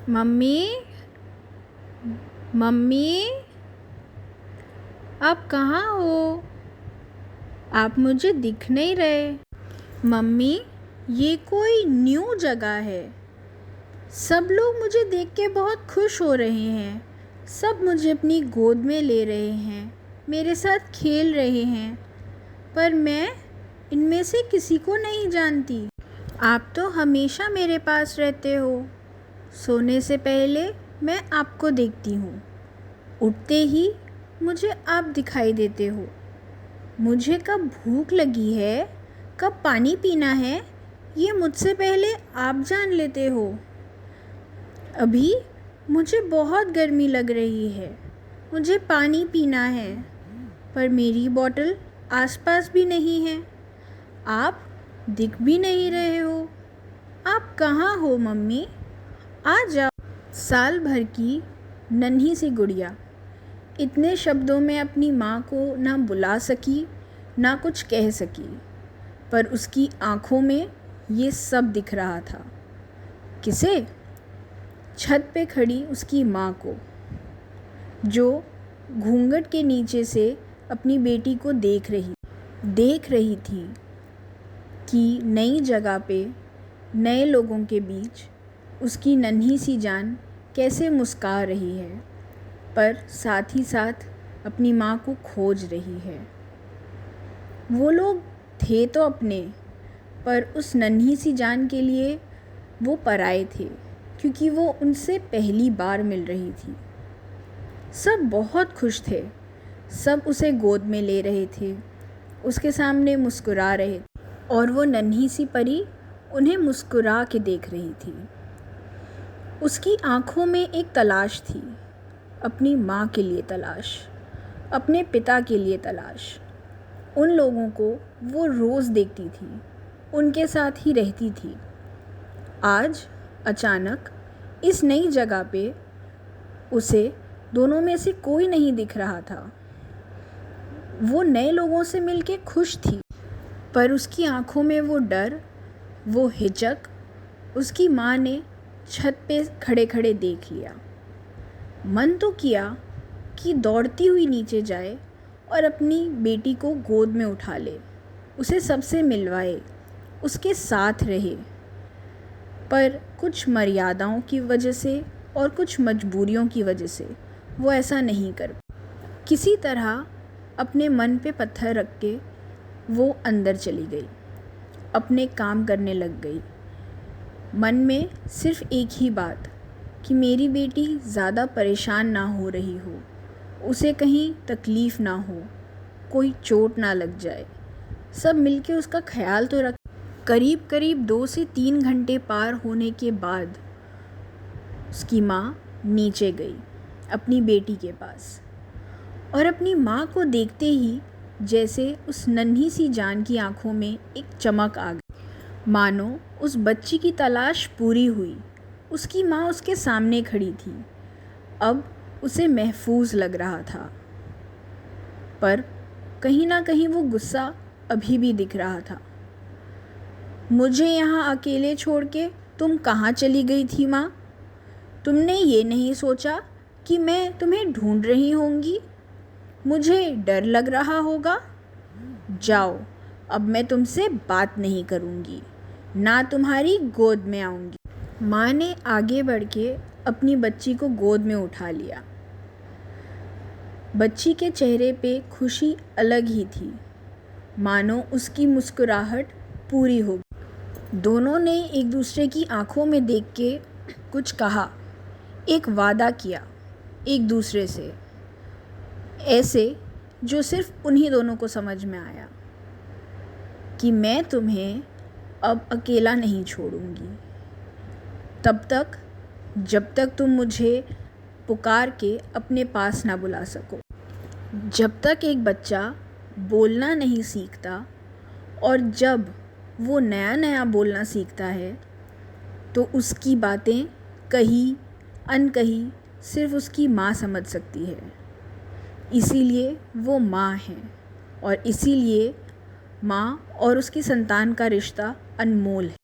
Mummy, mummy, आप कहाँ हो? आप मुझे दिख नहीं रहे। मम्मी, ये कोई न्यू जगह है। सब लोग मुझे देख के बहुत खुश हो रहे हैं। सब मुझे अपनी गोद में ले रहे हैं, मेरे साथ खेल रहे हैं, पर मैं इनमें से किसी को नहीं जानती। आप तो हमेशा मेरे पास रहते हो। सोने से पहले मैं आपको देखती हूँ, उठते ही मुझे आप दिखाई देते हो। मुझे कब भूख लगी है, कब पानी पीना है, ये मुझसे पहले आप जान लेते हो। अभी मुझे बहुत गर्मी लग रही है, मुझे पानी पीना है, पर मेरी बोतल आसपास भी नहीं है। आप दिख भी नहीं रहे हो। आप कहाँ हो मम्मी? आ जाओ। साल भर की नन्ही सी गुड़िया इतने शब्दों में अपनी माँ को ना बुला सकी, ना कुछ कह सकी, पर उसकी आँखों में ये सब दिख रहा था। किसे? छत पे खड़ी उसकी माँ को, जो घूंघट के नीचे से अपनी बेटी को देख रही थी कि नई जगह पे, नए लोगों के बीच उसकी नन्ही सी जान कैसे मुस्कुरा रही है, पर साथ ही साथ अपनी माँ को खोज रही है। वो लोग थे तो अपने, पर उस नन्ही सी जान के लिए वो पराए थे, क्योंकि वो उनसे पहली बार मिल रही थी। सब बहुत खुश थे, सब उसे गोद में ले रहे थे, उसके सामने मुस्कुरा रहे थे, और वो नन्ही सी परी उन्हें मुस्कुरा के देख रही थी। उसकी आँखों में एक तलाश थी, अपनी माँ के लिए तलाश, अपने पिता के लिए तलाश। उन लोगों को वो रोज़ देखती थी, उनके साथ ही रहती थी। आज अचानक इस नई जगह पे उसे दोनों में से कोई नहीं दिख रहा था। वो नए लोगों से मिलके खुश थी, पर उसकी आँखों में वो डर, वो हिचक उसकी माँ ने छत पे खड़े खड़े देख लिया। मन तो किया कि दौड़ती हुई नीचे जाए और अपनी बेटी को गोद में उठा ले, उसे सबसे मिलवाए, उसके साथ रहे, पर कुछ मर्यादाओं की वजह से और कुछ मजबूरियों की वजह से वो ऐसा नहीं कर। किसी तरह अपने मन पे पत्थर रख के वो अंदर चली गई, अपने काम करने लग गई। मन में सिर्फ एक ही बात कि मेरी बेटी ज़्यादा परेशान ना हो रही हो, उसे कहीं तकलीफ़ ना हो, कोई चोट ना लग जाए, सब मिलके उसका ख्याल तो रख। करीब करीब 2 से 3 घंटे पार होने के बाद उसकी माँ नीचे गई अपनी बेटी के पास, और अपनी माँ को देखते ही जैसे उस नन्ही सी जान की आँखों में एक चमक आ गई, मानो उस बच्ची की तलाश पूरी हुई। उसकी माँ उसके सामने खड़ी थी, अब उसे महफूज लग रहा था, पर कहीं ना कहीं वो गुस्सा अभी भी दिख रहा था। मुझे यहाँ अकेले छोड़ के तुम कहाँ चली गई थी माँ? तुमने ये नहीं सोचा कि मैं तुम्हें ढूंढ रही होंगी? मुझे डर लग रहा होगा? जाओ, अब मैं तुमसे बात नहीं करूँगी, ना तुम्हारी गोद में आऊँगी। माँ ने आगे बढ़ के अपनी बच्ची को गोद में उठा लिया। बच्ची के चेहरे पे खुशी अलग ही थी, मानो उसकी मुस्कुराहट पूरी हो गई। दोनों ने एक दूसरे की आंखों में देख के कुछ कहा, एक वादा किया एक दूसरे से, ऐसे जो सिर्फ उन्हीं दोनों को समझ में आया कि मैं तुम्हें अब अकेला नहीं छोड़ूंगी, तब तक जब तक तुम मुझे पुकार के अपने पास ना बुला सको। जब तक एक बच्चा बोलना नहीं सीखता, और जब वो नया नया बोलना सीखता है, तो उसकी बातें कही अनकही सिर्फ उसकी माँ समझ सकती है। इसीलिए वो माँ है, और इसीलिए माँ और उसकी संतान का रिश्ता अनमोल है।